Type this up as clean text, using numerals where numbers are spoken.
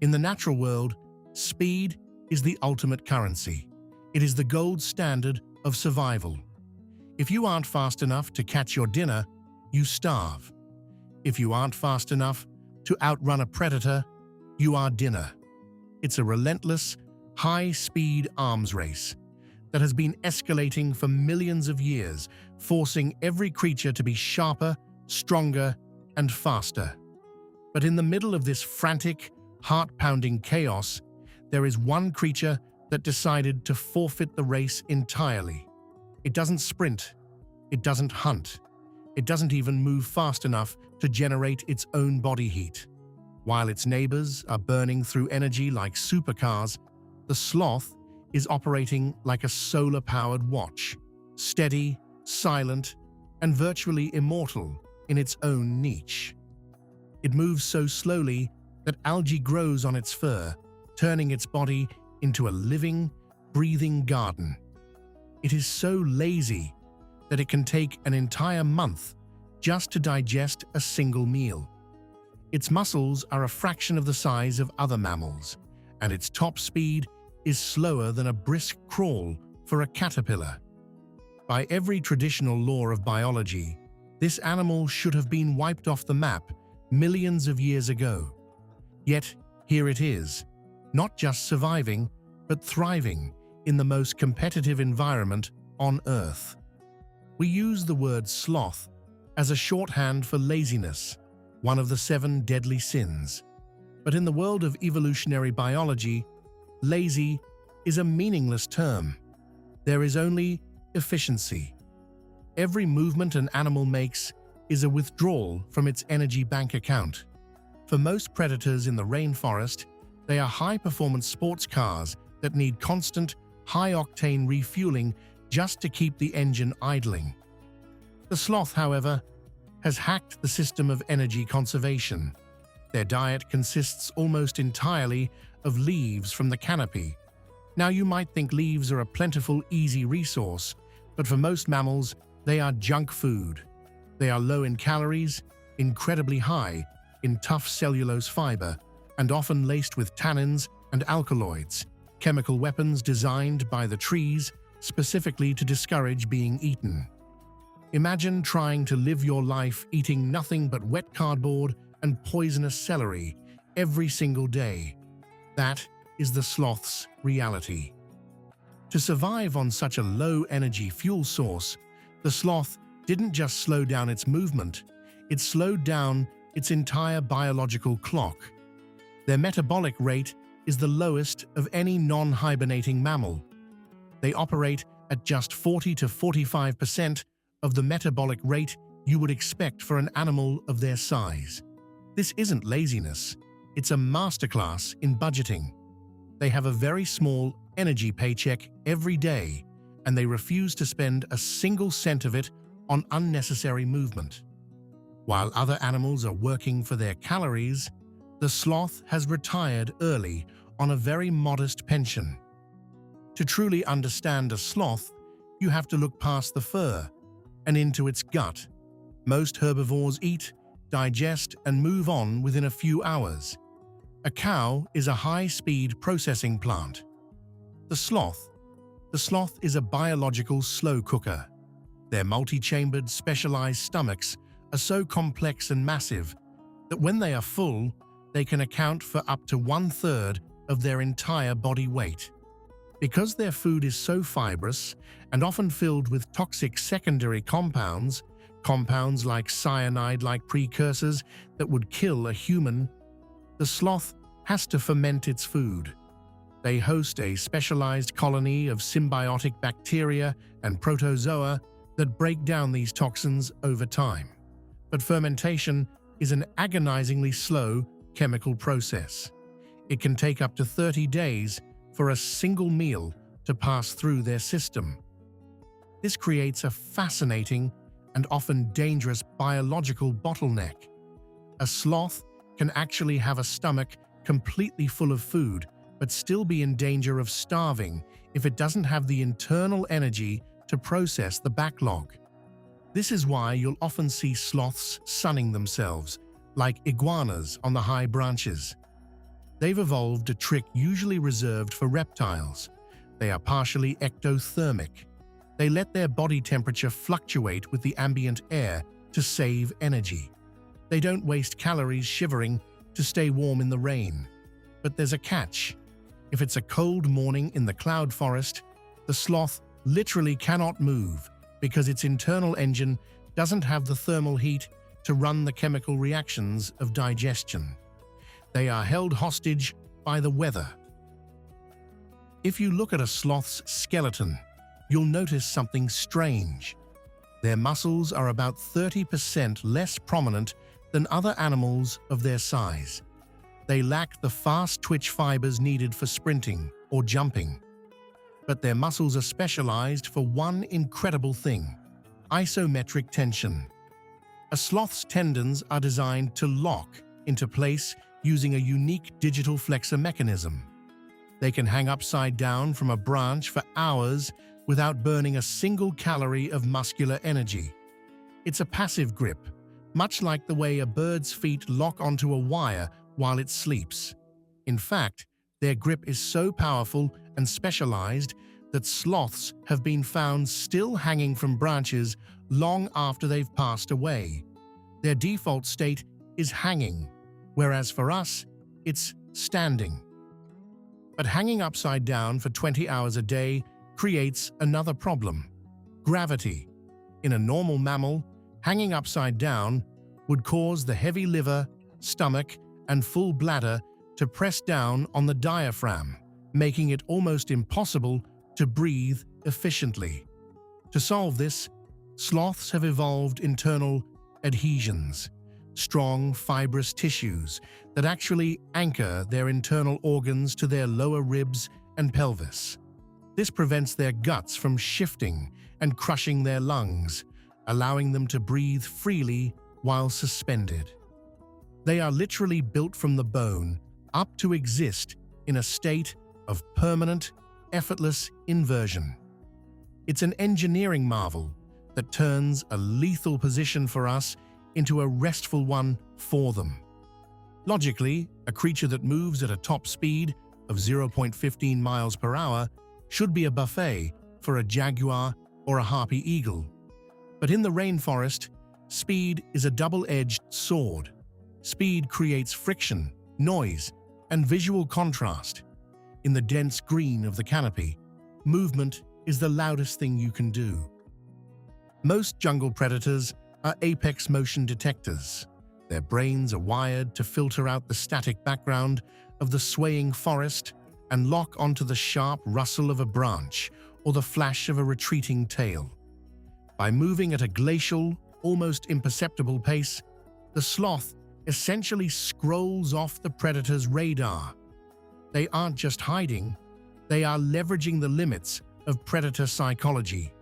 In the natural world, speed is the ultimate currency. It is the gold standard of survival. If you aren't fast enough to catch your dinner, you starve. If you aren't fast enough to outrun a predator, you are dinner. It's a relentless, high-speed arms race that has been escalating for millions of years, forcing every creature to be sharper, stronger, and faster. But in the middle of this frantic, heart-pounding chaos, there is one creature that decided to forfeit the race entirely. It doesn't sprint, it doesn't hunt, it doesn't even move fast enough to generate its own body heat. While its neighbors are burning through energy like supercars, the sloth is operating like a solar-powered watch, steady, silent, and virtually immortal in its own niche. It moves so slowly that algae grows on its fur, turning its body into a living, breathing garden. It is so lazy that it can take an entire month just to digest a single meal. Its muscles are a fraction of the size of other mammals, and its top speed is slower than a brisk crawl for a caterpillar. By every traditional law of biology, this animal should have been wiped off the map millions of years ago. Yet, here it is, not just surviving, but thriving in the most competitive environment on Earth. We use the word sloth as a shorthand for laziness, one of the 7 deadly sins. But in the world of evolutionary biology, lazy is a meaningless term. There is only efficiency. Every movement an animal makes is a withdrawal from its energy bank account. For most predators in the rainforest, they are high-performance sports cars that need constant, high-octane refueling just to keep the engine idling. The sloth, however, has hacked the system of energy conservation. Their diet consists almost entirely of leaves from the canopy. Now, you might think leaves are a plentiful, easy resource, but for most mammals, they are junk food. They are low in calories, incredibly high in tough cellulose fiber, and often laced with tannins and alkaloids, chemical weapons designed by the trees specifically to discourage being eaten. Imagine trying to live your life eating nothing but wet cardboard and poisonous celery every single day. That is the sloth's reality. To survive on such a low-energy fuel source, the sloth didn't just slow down its movement, it slowed down its entire biological clock. Their metabolic rate is the lowest of any non-hibernating mammal. They operate at just 40 to 45% of the metabolic rate you would expect for an animal of their size. This isn't laziness, it's a masterclass in budgeting. They have a very small energy paycheck every day, and they refuse to spend a single cent of it on unnecessary movement. While other animals are working for their calories, the sloth has retired early on a very modest pension. To truly understand a sloth, you have to look past the fur and into its gut. Most herbivores eat, digest, and move on within a few hours. A cow is a high-speed processing plant. The sloth is a biological slow cooker. Their multi-chambered, specialized stomachs are so complex and massive that when they are full, they can account for up to 1/3 of their entire body weight. Because their food is so fibrous and often filled with toxic secondary compounds like cyanide-like precursors that would kill a human, the sloth has to ferment its food. They host a specialized colony of symbiotic bacteria and protozoa that break down these toxins over time. But fermentation is an agonizingly slow chemical process. It can take up to 30 days for a single meal to pass through their system. This creates a fascinating and often dangerous biological bottleneck. A sloth can actually have a stomach completely full of food, but still be in danger of starving if it doesn't have the internal energy to process the backlog. This is why you'll often see sloths sunning themselves, like iguanas on the high branches. They've evolved a trick usually reserved for reptiles. They are partially ectothermic. They let their body temperature fluctuate with the ambient air to save energy. They don't waste calories shivering to stay warm in the rain. But there's a catch. If it's a cold morning in the cloud forest, the sloth literally cannot move because its internal engine doesn't have the thermal heat to run the chemical reactions of digestion. They are held hostage by the weather. If you look at a sloth's skeleton, you'll notice something strange. Their muscles are about 30% less prominent than other animals of their size. They lack the fast twitch fibers needed for sprinting or jumping. But their muscles are specialized for one incredible thing: isometric tension. A sloth's tendons are designed to lock into place using a unique digital flexor mechanism. They can hang upside down from a branch for hours without burning a single calorie of muscular energy. It's a passive grip, much like the way a bird's feet lock onto a wire while it sleeps. In fact, their grip is so powerful and specialized that sloths have been found still hanging from branches long after they've passed away. Their default state is hanging, whereas for us, it's standing. But hanging upside down for 20 hours a day creates another problem: gravity. In a normal mammal, hanging upside down would cause the heavy liver, stomach, and full bladder to press down on the diaphragm, making it almost impossible to breathe efficiently. To solve this, sloths have evolved internal adhesions, strong fibrous tissues that actually anchor their internal organs to their lower ribs and pelvis. This prevents their guts from shifting and crushing their lungs, allowing them to breathe freely while suspended. They are literally built from the bone up to exist in a state of permanent, effortless inversion. It's an engineering marvel that turns a lethal position for us into a restful one for them. Logically, a creature that moves at a top speed of 0.15 miles per hour should be a buffet for a jaguar or a harpy eagle. But in the rainforest, speed is a double-edged sword. Speed creates friction, noise, and visual contrast. In the dense green of the canopy, movement is the loudest thing you can do. Most jungle predators are apex motion detectors. Their brains are wired to filter out the static background of the swaying forest and lock onto the sharp rustle of a branch or the flash of a retreating tail. By moving at a glacial, almost imperceptible pace, the sloth essentially scrolls off the predator's radar. They aren't just hiding, they are leveraging the limits of predator psychology.